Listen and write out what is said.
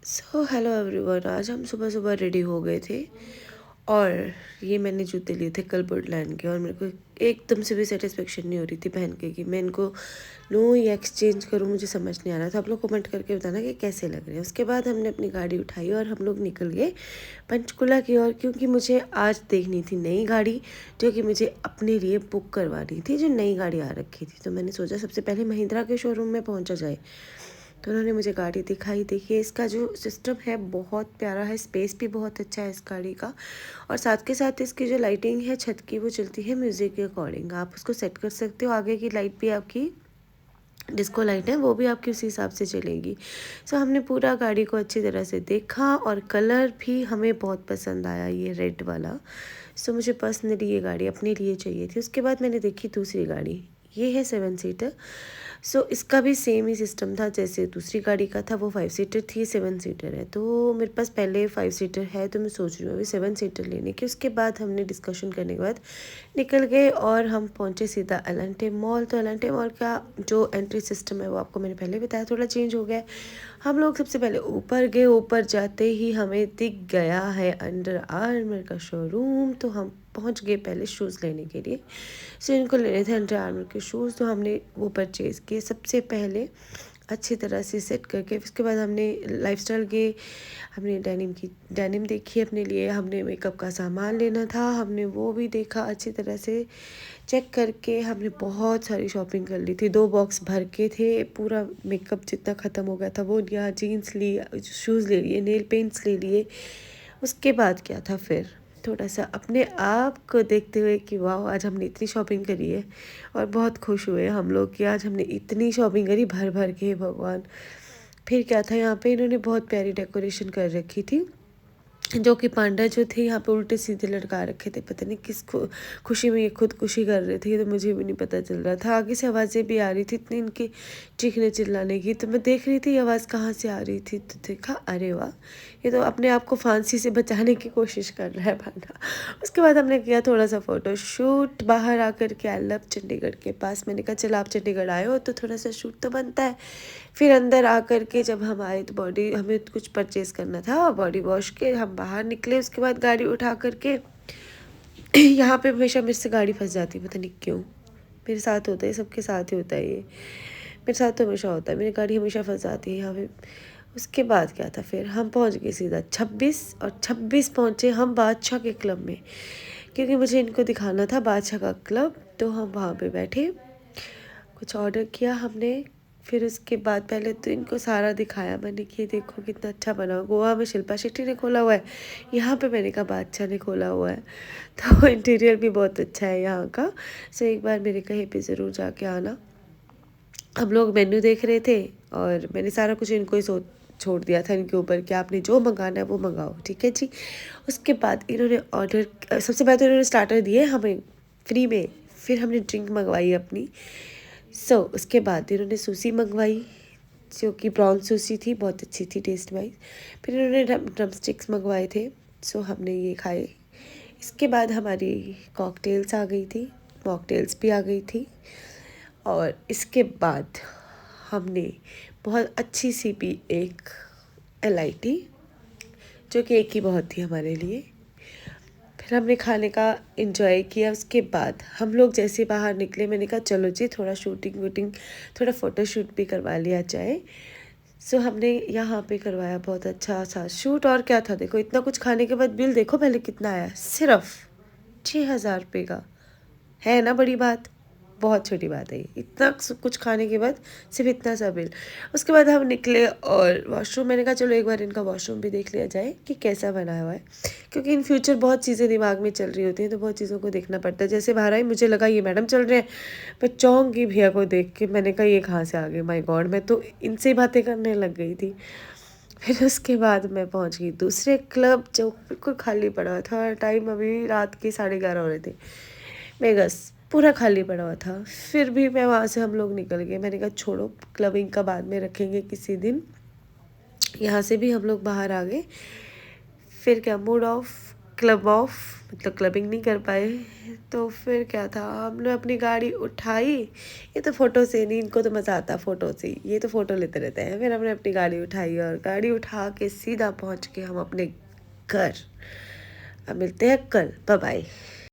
Hello everyone. आज हम सुबह सुबह रेडी हो गए थे और ये मैंने जूते लिए थे कल वुडलैंड के, और मेरे को एकदम से भी सेटिस्फेक्शन नहीं हो रही थी पहन के कि मैं इनको लूँ या एक्सचेंज करूँ। मुझे समझ नहीं आ रहा था। आप लोग कमेंट करके बताना कि कैसे लग रहे हैं। उसके बाद हमने अपनी गाड़ी उठाई और हम लोग निकल गए पंचकुला की ओर, क्योंकि मुझे आज देखनी थी नई गाड़ी जो कि मुझे अपने लिए बुक करवानी थी, जो नई गाड़ी आ रखी थी। तो मैंने सोचा सबसे पहले महिंद्रा के शोरूम में पहुँचा जाए। तो उन्होंने मुझे गाड़ी दिखाई। देखिए इसका जो सिस्टम है बहुत प्यारा है, स्पेस भी बहुत अच्छा है इस गाड़ी का, और साथ के साथ इसकी जो लाइटिंग है छत की वो चलती है म्यूज़िक के अकॉर्डिंग। आप उसको सेट कर सकते हो। आगे की लाइट भी आपकी डिस्को लाइट है, वो भी आपकी उसी हिसाब से चलेगी। हमने पूरा गाड़ी को अच्छी तरह से देखा और कलर भी हमें बहुत पसंद आया, ये रेड वाला। मुझे पर्सनली ये गाड़ी अपने लिए चाहिए थी। उसके बाद मैंने देखी दूसरी गाड़ी, ये है 7 सीटर। इसका भी सेम ही सिस्टम था जैसे दूसरी गाड़ी का था। वो 5 सीटर थी, 7 सीटर है। तो मेरे पास पहले 5 सीटर है, तो मैं सोच रही हूँ अभी 7 सीटर लेने की। उसके बाद हमने डिस्कशन करने के बाद निकल गए और हम पहुँचे सीधा एलेंटे मॉल। तो एलेंटे मॉल का जो एंट्री सिस्टम है वो आपको मैंने पहले बताया, थोड़ा चेंज हो गया है। हम लोग सबसे पहले ऊपर गए। ऊपर जाते ही हमें दिख गया है अंडर आर्मर का शोरूम। तो हम पहुंच गए पहले शूज़ लेने के लिए। इनको लेने थे अंडर आर्मर के शूज़, तो हमने वो परचेज़ किए सबसे पहले अच्छी तरह से सेट करके। उसके बाद हमने लाइफस्टाइल गए, हमने डेनिम देखी अपने लिए। हमने मेकअप का सामान लेना था, हमने वो भी देखा अच्छी तरह से चेक करके। हमने बहुत सारी शॉपिंग कर ली थी, 2 बॉक्स भर के थे। पूरा मेकअप जितना ख़त्म हो गया था वो लिया, जीन्स ली, शूज़ ले लिए, नेल पेंट्स ले लिए। उसके बाद क्या था, फिर थोड़ा सा अपने आप को देखते हुए कि वाह आज हमने इतनी शॉपिंग करी है, और बहुत खुश हुए हम लोग कि आज हमने इतनी शॉपिंग करी भर भर के। भगवान, फिर क्या था, यहाँ पे इन्होंने बहुत प्यारी डेकोरेशन कर रखी थी, जो कि पांडा जो थे यहाँ पे उल्टे सीधे लटका रखे थे। पता नहीं किस खुशी में ये खुदकुशी कर रहे थे, तो मुझे भी नहीं पता चल रहा था। आगे से आवाज़ें भी आ रही थी इतनी इनकी चीखने चिल्लाने की। तो मैं देख रही थी आवाज़ कहाँ से आ रही थी, तो देखा अरे वाह, ये तो अपने आप को फांसी से बचाने की कोशिश कर रहा है पांडा। उसके बाद हमने किया थोड़ा सा फ़ोटो शूट बाहर आकर के। आई लव चंडीगढ़ के पास। मैंने कहा चलो आप चंडीगढ़ आए हो तो थोड़ा सा शूट तो बनता है। फिर अंदर आकर के जब हम आए तो हमें कुछ परचेज़ करना था, बॉडी वॉश के हम बाहर निकले। उसके बाद गाड़ी उठा करके यहाँ पे हमेशा मेरे से गाड़ी फंस जाती है, पता नहीं क्यों। मेरे साथ होता है, सबके साथ ही होता है ये, मेरे साथ तो हमेशा होता है, मेरी गाड़ी हमेशा फंस जाती है यहाँ पे। उसके बाद क्या था, फिर हम पहुँच गए सीधा 26, और 26 पहुँचे हम बादशाह के क्लब में, क्योंकि मुझे इनको दिखाना था बादशाह का क्लब। तो हम वहाँ पे बैठे, कुछ ऑर्डर किया हमने। फिर उसके बाद पहले तो इनको सारा दिखाया मैंने कि देखो कितना अच्छा बना हुआ। गोवा में शिल्पा शेट्टी ने खोला हुआ है, यहाँ पे मैंने कहा बादशाह ने खोला हुआ है। तो इंटीरियर भी बहुत अच्छा है यहाँ का। एक बार मेरे कहीं पे ज़रूर जाके आना। हम लोग मेन्यू देख रहे थे और मैंने सारा कुछ इनको ही छोड़ दिया था इनके ऊपर कि आपने जो मंगाना है वो मंगाओ, ठीक है जी। उसके बाद इन्होंने ऑर्डर, सबसे पहले तो इन्होंने स्टार्टर दिए हमें फ्री में। फिर हमने ड्रिंक मंगवाई अपनी। उसके बाद इन्होंने सूसी मंगवाई, जो कि प्रॉन सूसी थी, बहुत अच्छी थी टेस्ट वाइज। फिर इन्होंने ड्रम स्टिक्स मंगवाए थे। हमने ये खाए। इसके बाद हमारी कॉकटेल्स आ गई थी, मॉकटेल्स भी आ गई थी। और इसके बाद हमने बहुत अच्छी सी पी एक LIT, जो कि एक ही बहुत थी हमारे लिए। फिर हमने खाने का एंजॉय किया। उसके बाद हम लोग जैसे बाहर निकले, मैंने कहा चलो जी थोड़ा शूटिंग वूटिंग, थोड़ा फ़ोटोशूट भी करवा लिया जाए। हमने यहाँ पे करवाया बहुत अच्छा सा शूट। और क्या था, देखो इतना कुछ खाने के बाद बिल देखो पहले कितना आया, सिर्फ 6,000 रुपये का। है ना बड़ी बात, बहुत छोटी बात है ये। इतना कुछ खाने के बाद सिर्फ इतना सा बिल। उसके बाद हम निकले और वॉशरूम, मैंने कहा चलो एक बार इनका वॉशरूम भी देख लिया जाए कि कैसा बना हुआ है, क्योंकि इन फ्यूचर बहुत चीज़ें दिमाग में चल रही होती हैं, तो बहुत चीज़ों को देखना पड़ता है। जैसे बाहर आई मुझे लगा ये मैडम चल रहे हैं, पर चौंक की भैया को देख के मैंने कहा ये कहाँ से आ गए, माय गॉड। मैं तो इनसे ही बातें करने लग गई थी। फिर उसके बाद मैं पहुंच गई दूसरे क्लब, जो बिल्कुल खाली पड़ा हुआ था। टाइम अभी रात के 11:30 हो रहे थे। वेगस पूरा खाली पड़ा हुआ था। फिर भी मैं वहाँ से, हम लोग निकल गए। मैंने कहा छोड़ो, क्लबिंग का बाद में रखेंगे किसी दिन। यहाँ से भी हम लोग बाहर आ गए। फिर क्या, मूड ऑफ क्लब ऑफ, मतलब क्लबिंग नहीं कर पाए। तो फिर क्या था, हमने अपनी गाड़ी उठाई, ये तो फ़ोटो से नहीं, इनको तो मज़ा आता फ़ोटो से, ये तो फ़ोटो लेते रहते हैं। फिर हमने अपनी गाड़ी उठाई और गाड़ी उठा के सीधा पहुंच के हम अपने घर। अब मिलते हैं कल, बाय बाय।